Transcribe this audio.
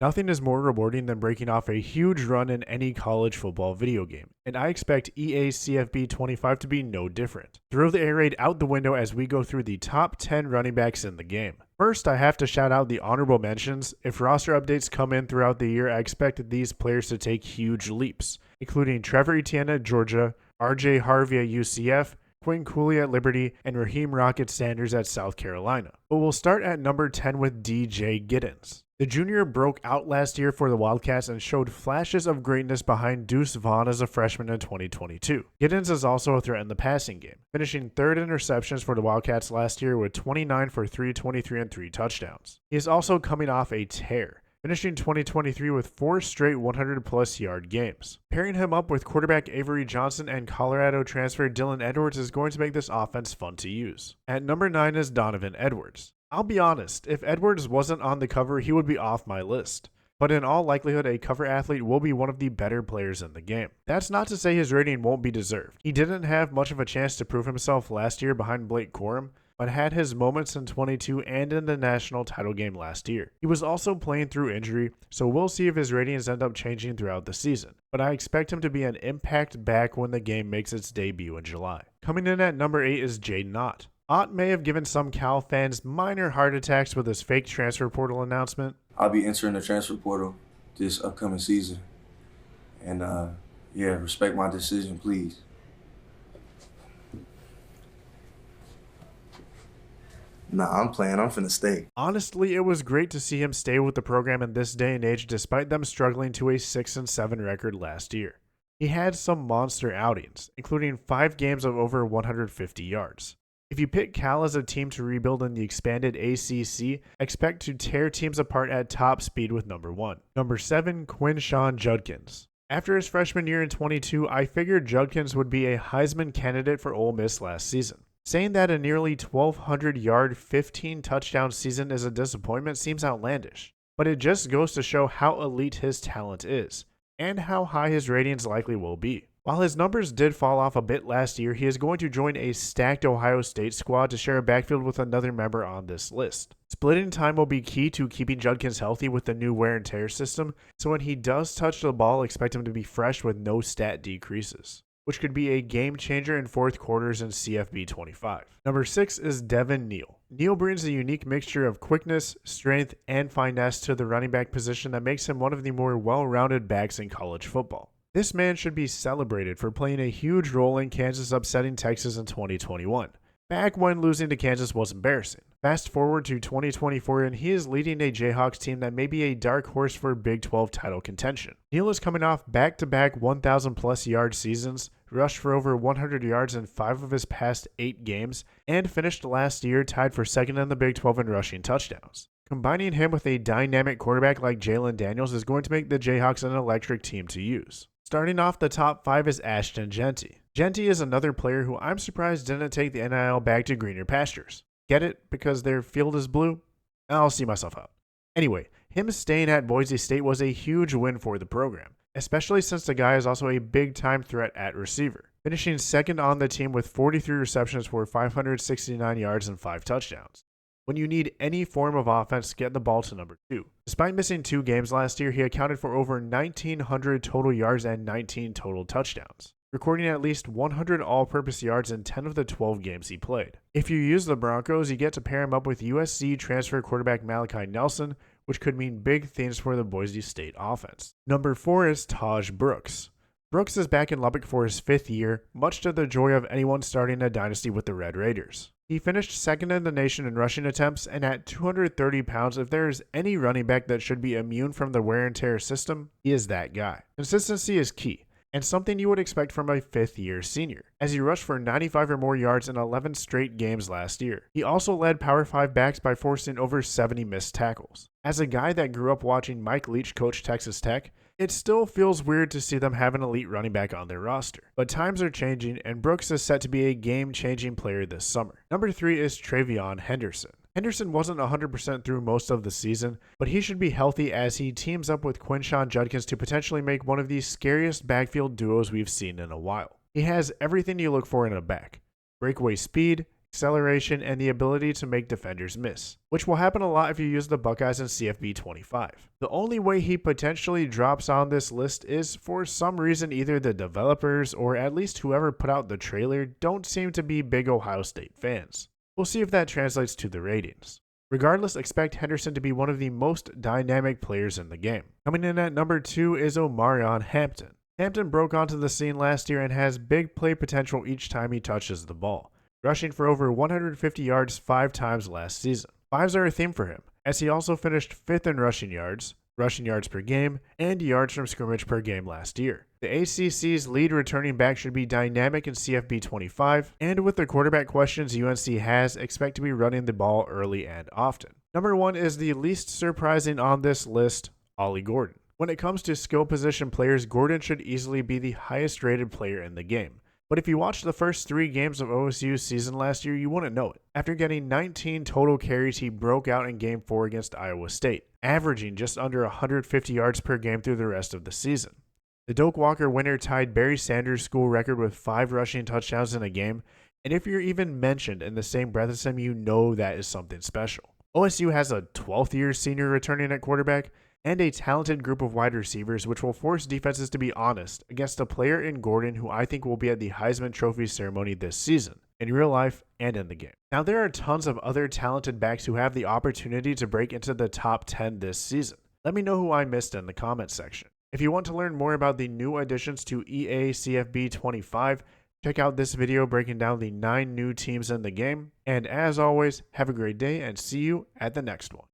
Nothing is more rewarding than breaking off a huge run in any college football video game, and I expect EA CFB 25 to be no different. Throw the air raid out the window as we go through the top 10 running backs in the game. First, I have to shout out the honorable mentions. If roster updates come in throughout the year, I expect these players to take huge leaps, including Trevor Etienne at Georgia, RJ Harvey at UCF, Quinn Cooley at Liberty, and Raheem Rocket Sanders at South Carolina. But we'll start at number 10 with DJ Giddens. The junior broke out last year for the Wildcats and showed flashes of greatness behind Deuce Vaughn as a freshman in 2022. Giddens is also a threat in the passing game, finishing third in receptions for the Wildcats last year with 29 for 323 and 3 touchdowns. He is also coming off a tear, finishing 2023 with 4 straight 100-plus yard games. Pairing him up with quarterback Avery Johnson and Colorado transfer Devon Edwards is going to make this offense fun to use. At number 9 is Donovan Edwards. I'll be honest, if Edwards wasn't on the cover, he would be off my list. But in all likelihood, a cover athlete will be one of the better players in the game. That's not to say his rating won't be deserved. He didn't have much of a chance to prove himself last year behind Blake Corum, but had his moments in 22 and in the national title game last year. He was also playing through injury, so we'll see if his ratings end up changing throughout the season. But I expect him to be an impact back when the game makes its debut in July. Coming in at number 8 is Jaden Ott. Ott may have given some Cal fans minor heart attacks with his fake transfer portal announcement. I'll be entering the transfer portal this upcoming season. And respect my decision, please. Nah, I'm playing. I'm finna stay. Honestly, it was great to see him stay with the program in this day and age despite them struggling to a 6-7 record last year. He had some monster outings, including 5 games of over 150 yards. If you pick Cal as a team to rebuild in the expanded ACC, expect to tear teams apart at top speed with number 1. Number 7, Quinshad Judkins. After his freshman year in 22, I figured Judkins would be a Heisman candidate for Ole Miss last season. Saying that a nearly 1,200-yard, 15-touchdown season is a disappointment seems outlandish, but it just goes to show how elite his talent is, and how high his ratings likely will be. While his numbers did fall off a bit last year, he is going to join a stacked Ohio State squad to share a backfield with another member on this list. Splitting time will be key to keeping Judkins healthy with the new wear and tear system, so when he does touch the ball, expect him to be fresh with no stat decreases, which could be a game changer in fourth quarters in CFB 25. Number 6 is Devon Neil. Neil brings a unique mixture of quickness, strength, and finesse to the running back position that makes him one of the more well-rounded backs in college football. This man should be celebrated for playing a huge role in Kansas upsetting Texas in 2021. Back when losing to Kansas was embarrassing. Fast forward to 2024 and he is leading a Jayhawks team that may be a dark horse for Big 12 title contention. Neil is coming off back-to-back 1,000-plus yard seasons, rushed for over 100 yards in 5 of his past 8 games, and finished last year tied for second in the Big 12 in rushing touchdowns. Combining him with a dynamic quarterback like Jalen Daniels is going to make the Jayhawks an electric team to use. Starting off the top 5 is Ashton Jenty. Jenty is another player who I'm surprised didn't take the NIL back to greener pastures. Get it? Because their field is blue? I'll see myself out. Anyway, him staying at Boise State was a huge win for the program, especially since the guy is also a big-time threat at receiver, finishing second on the team with 43 receptions for 569 yards and 5 touchdowns. When you need any form of offense, get the ball to number 2. Despite missing 2 games last year, he accounted for over 1,900 total yards and 19 total touchdowns, recording at least 100 all-purpose yards in 10 of the 12 games he played. If you use the Broncos, you get to pair him up with USC transfer quarterback Malachi Nelson, which could mean big things for the Boise State offense. Number 4 is Taj Brooks. Brooks is back in Lubbock for his 5th year, much to the joy of anyone starting a dynasty with the Red Raiders. He finished second in the nation in rushing attempts, and at 230 pounds, if there is any running back that should be immune from the wear and tear system, he is that guy. Consistency is key, and something you would expect from a 5th-year senior, as he rushed for 95 or more yards in 11 straight games last year. He also led Power 5 backs by forcing over 70 missed tackles. As a guy that grew up watching Mike Leach coach Texas Tech, it still feels weird to see them have an elite running back on their roster. But times are changing, and Brooks is set to be a game-changing player this summer. Number 3 is Trayon Henderson. Henderson wasn't 100% through most of the season, but he should be healthy as he teams up with Quinshad Judkins to potentially make one of the scariest backfield duos we've seen in a while. He has everything you look for in a back: breakaway speed, acceleration, and the ability to make defenders miss, which will happen a lot if you use the Buckeyes in CFB 25. The only way he potentially drops on this list is for some reason either the developers or at least whoever put out the trailer don't seem to be big Ohio State fans. We'll see if that translates to the ratings. Regardless, expect Henderson to be one of the most dynamic players in the game. Coming in at number 2 is Omaron Hampton. Hampton broke onto the scene last year and has big play potential each time he touches the ball, rushing for over 150 yards 5 times last season. 5s are a theme for him, as he also finished 5th in rushing yards per game, and yards from scrimmage per game last year. The ACC's lead returning back should be dynamic in CFB 25, and with the quarterback questions UNC has, expect to be running the ball early and often. Number 1 is the least surprising on this list, Ollie Gordon. When it comes to skill position players, Gordon should easily be the highest rated player in the game. But if you watched the first 3 games of OSU's season last year, you wouldn't know it. After getting 19 total carries, he broke out in Game 4 against Iowa State, averaging just under 150 yards per game through the rest of the season. The Doak Walker winner tied Barry Sanders' school record with 5 rushing touchdowns in a game, and if you're even mentioned in the same breath as him, you know that is something special. OSU has a 12th-year senior returning at quarterback, and a talented group of wide receivers, which will force defenses to be honest against a player in Gordon who I think will be at the Heisman Trophy ceremony this season, in real life and in the game. Now, there are tons of other talented backs who have the opportunity to break into the top 10 this season. Let me know who I missed in the comments section. If you want to learn more about the new additions to EA CFB 25, check out this video breaking down the 9 new teams in the game. And as always, have a great day and see you at the next one.